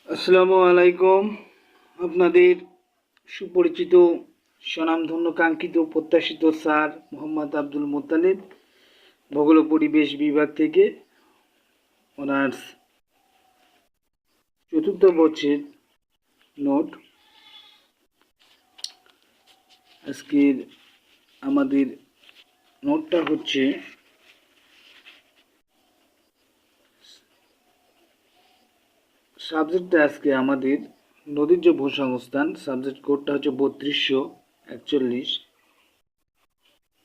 আসসালামু আলাইকুম। আপনাদের সুপরিচিত স্বনামধন্য কাঙ্ক্ষিত প্রত্যাশিত স্যার মোহাম্মদ আব্দুল মোত্তালিব, ভূগোল ও পরিবেশ বিভাগ থেকে অনার্স চতুর্থ বর্ষের নোট। আজকের আমাদের নোটটা হচ্ছে সাবজেক্টটা আজকে আমাদের নদীর যে ভূসংস্থান, সাবজেক্ট কোডটা হচ্ছে 3241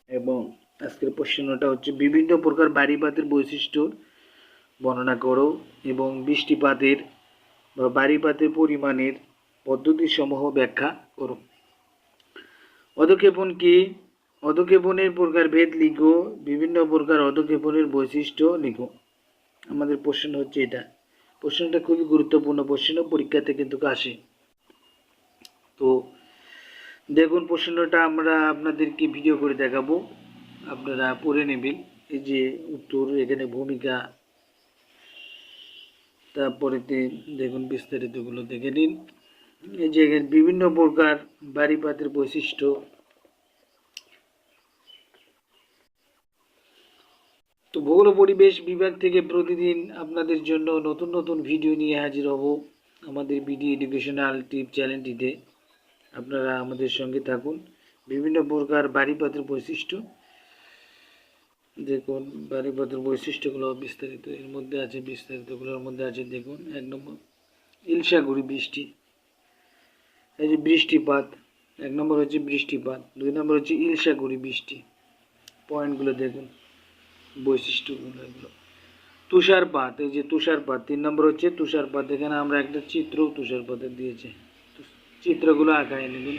এবং আজকের প্রশ্নটা হচ্ছে বিভিন্ন প্রকার বাড়িপাতের বৈশিষ্ট্য বর্ণনা করো এবং বৃষ্টিপাতের বা বাড়িপাতের পরিমাণের পদ্ধতিসমূহ ব্যাখ্যা করো। অধক্ষেপণ কি? অধক্ষেপণের প্রকারভেদ লিখো, বিভিন্ন প্রকার অধক্ষেপণের বৈশিষ্ট্য লিখো। আমাদের প্রশ্ন হচ্ছে এটা। প্রশ্নটা খুবই গুরুত্বপূর্ণ প্রশ্ন, পরীক্ষাতে কিন্তু আসে। তো দেখুন, প্রশ্নটা আমরা আপনাদেরকে ভিডিও করে দেখাবো, আপনারা পড়ে নেবেন। এই যে উত্তর, এখানে ভূমিকা, তারপরেতে দেখুন বিস্তারিতগুলো দেখে নিন। এই যে বিভিন্ন প্রকার বাড়িপাতের বৈশিষ্ট্য। তো ভূগোল ও পরিবেশ বিভাগ থেকে প্রতিদিন আপনাদের জন্য নতুন নতুন ভিডিও নিয়ে হাজির হব আমাদের বিডি এডুকেশনাল টিপ চ্যানেলটিতে। আপনারা আমাদের সঙ্গে থাকুন। বিভিন্ন প্রকার বাড়িপাতের বৈশিষ্ট্য দেখুন, বাড়িপাতের বৈশিষ্ট্যগুলো বিস্তারিত এর মধ্যে আছে, বিস্তারিতগুলোর মধ্যে আছে। দেখুন, 1 নম্বর ইলশাগুড়ি বৃষ্টি, এই যে বৃষ্টিপাত। 1 নম্বর হচ্ছে বৃষ্টিপাত, 2 নম্বর হচ্ছে ইলশাগুড়ি বৃষ্টি। পয়েন্টগুলো দেখুন, বৈশিষ্ট্যগুলো এগুলো। তুষারপাত, এই যে তুষারপাত, 3 নম্বর হচ্ছে তুষারপাত। এখানে আমরা একটা চিত্র তুষারপাতের দিয়েছে, চিত্রগুলো আঁকায় নেবেন।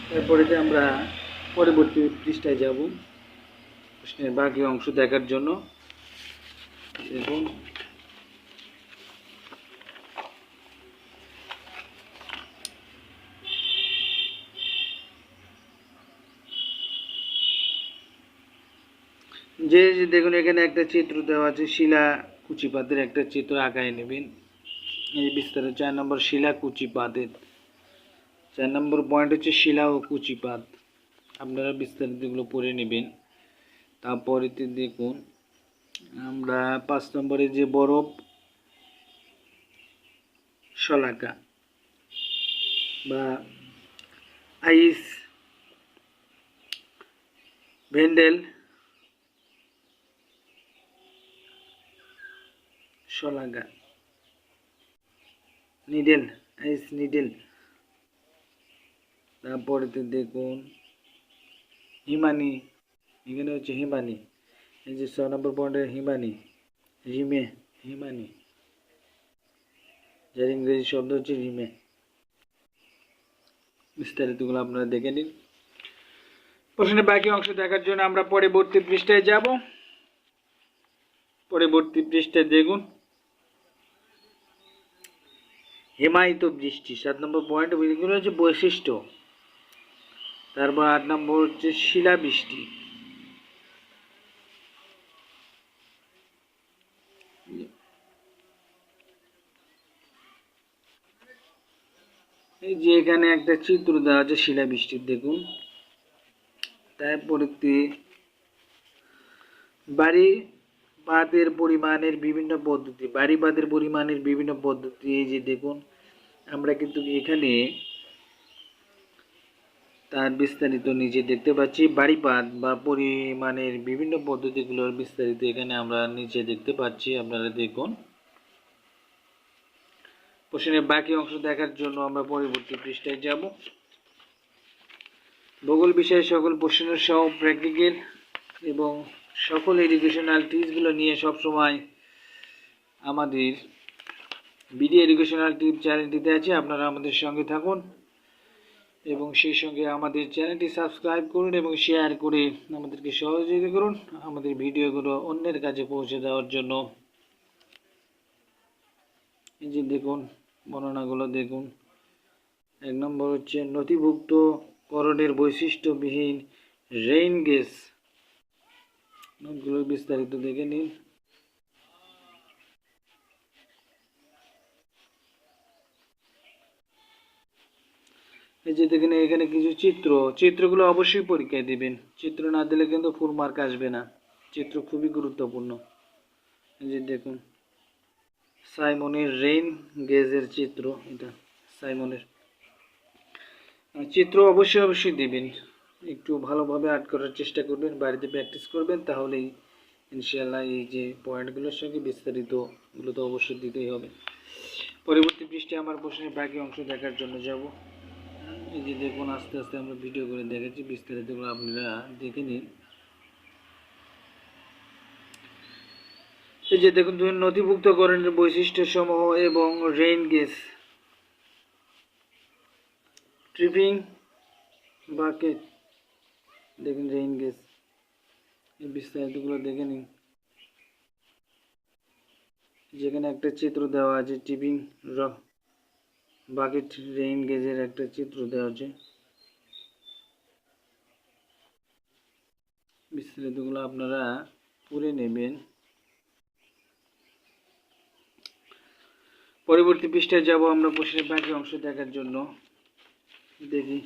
তারপরে আমরা পরবর্তী পৃষ্ঠায় যাব প্রশ্নের বাকি অংশ দেখার জন্য। দেখুন, যে দেখুন এখানে একটা চিত্র দেওয়া আছে, শিলা কুচিপাতের একটা চিত্র আঁকায় নেবেন। এই বিস্তারিত 4 নম্বর শিলা কুচিপাতের 4 নম্বর পয়েন্ট হচ্ছে শিলা ও কুচিপাত। আপনারা বিস্তারিতগুলো পড়ে নেবেন। তারপরেতে দেখুন আমরা 5 নম্বরে যে বরফ শলাকা বা আইস ভেন্ডেল শলাকা, নিডেল, আইস নিডেল। তারপরেতে দেখুন হিমানি, এখানে হচ্ছে হিমানি। এই যে 6 নম্বর পয়েন্টের হিমানি, রিমে, হিমানি, যার ইংরেজি শব্দ হচ্ছে রিমে। বিস্তারিতগুলো আপনারা দেখে নিন। প্রশ্নের বাকি অংশ দেখার জন্য আমরা পরবর্তী পৃষ্ঠায় যাব। পরবর্তী পৃষ্ঠায় দেখুন হিমায়িত বৃষ্টি, 7 নম্বর পয়েন্ট। এগুলো হচ্ছে বৈশিষ্ট্য। তারপর 8 নম্বর হচ্ছে শিলাবৃষ্টি। এই যে এখানে একটা চিত্র দেওয়া আছে শিলাবৃষ্টির, দেখুন। তারপরে বাড়িপাতের পরিমাণের বিভিন্ন পদ্ধতি, বাড়িপাতের পরিমাণের বিভিন্ন পদ্ধতি। এই যে দেখুন, আমরা কিন্তু এখানে তার বিস্তারিত নিচে দেখতে পাচ্ছি। বাড়িপাত বা পরিমাণের বিভিন্ন পদ্ধতিগুলোর বিস্তারিত এখানে আমরা নিচে দেখতে পাচ্ছি। আপনারা দেখুন। প্রশ্নের বাকি অংশ দেখার জন্য আমরা পরবর্তী পৃষ্ঠায় যাব। ভূগোল বিষয়ে সকল প্রশ্নের সহ প্র্যাকটিক্যাল এবং সকল এডুকেশনাল টিপসগুলো নিয়ে সবসময় আমাদের বিডি এডুকেশনাল টিপ চ্যানেলটিতে আছে। আপনারা আমাদের সঙ্গে থাকুন এবং সেই সঙ্গে আমাদের চ্যানেলটি সাবস্ক্রাইব করুন এবং শেয়ার করে আমাদেরকে সহযোগিতা করুন আমাদের ভিডিওগুলো অন্যের কাছে পৌঁছে দেওয়ার জন্য। এই যে দেখুন বর্ণনাগুলো দেখুন। 1 নম্বর হচ্ছে নথিভুক্তকরণের বৈশিষ্ট্যবিহীন রেইন গেজ। নোটগুলো বিস্তারিত দেখে নিন। এই যে দেখেন এখানে কিছু চিত্রগুলো অবশ্যই পরীক্ষায় দিবেন। চিত্র না দিলে কিন্তু ফুল মার্ক আসবে না। চিত্র খুবই গুরুত্বপূর্ণ। এই যে দেখুন সাইমনের রেইন গেজের চিত্র, এটা সাইমনের চিত্র অবশ্যই দিবেন। একটু ভালোভাবে আর্ট করার চেষ্টা করবেন, বাড়িতে প্র্যাকটিস করবেন, তাহলেই ইনশাআল্লাহ এই যে পয়েন্টগুলোর সঙ্গে বিস্তারিতগুলো তো অবশ্যই দিতেই হবে। পরবর্তী পৃষ্ঠে আমার প্রশ্নের বাকি অংশ দেখার জন্য যাব। এই যে দেখুন আস্তে আস্তে আমরা ভিডিও করে দেখাচ্ছি, বিস্তারিতগুলো আপনারা দেখে নিন। এই যে দেখুন নথিভুক্তকরণের বৈশিষ্ট্য সমূহ এবং রেইন গেজ, ট্রিপিং বাকেট, দেখুন রেইন গেজ, এই বিস্তারিতগুলো দেখে নিন। যেখানে একটা চিত্র দেওয়া আছে টিপিং বাকেট রেইন গেজের একটা চিত্র দেওয়া আছে, বিস্তারিতগুলো আপনারা পড়ে নেবেন। পরবর্তী পৃষ্ঠায় যাব আমরা প্রশ্নের বাকি অংশ দেখার জন্য। দেখি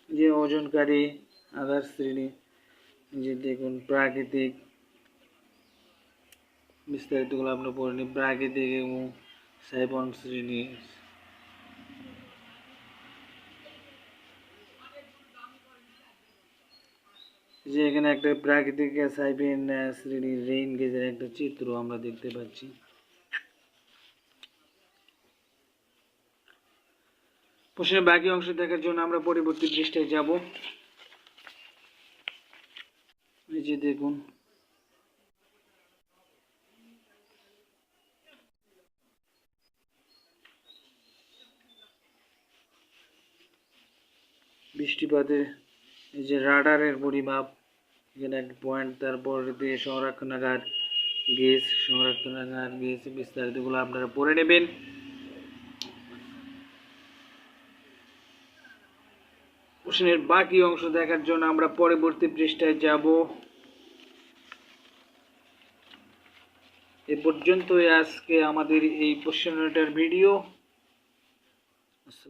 যে ওজনকারী আধার শ্রেণী, যে দেখুন প্রাকৃতিক, বিস্তারিতগুলো আপনারা পড়ে নিন। প্রাকৃতিক এবং সাইবন শ্রেণী, যে এখানে একটা প্রাকৃতিক সাইবেন শ্রেণীর রেইন গেজের একটা চিত্র আমরা দেখতে পাচ্ছি। প্রশ্নের বাকি অংশ দেখার জন্য আমরা পরবর্তী পৃষ্ঠায় যাব। এই যে দেখুন বৃষ্টিপাতের এই যে রাডারের পরিমাপ, এখানে একটা পয়েন্ট, তারপর দিয়ে সংরক্ষণাগার গেজ, বিস্তারিতগুলো আপনারা পড়ে নেবেন। প্রশ্নের বাকি অংশ দেখার জন্য আমরা পরবর্তী পৃষ্ঠায় যাব। এ পর্যন্তই আজকে আমাদের এই প্রশ্নটার ভিডিও।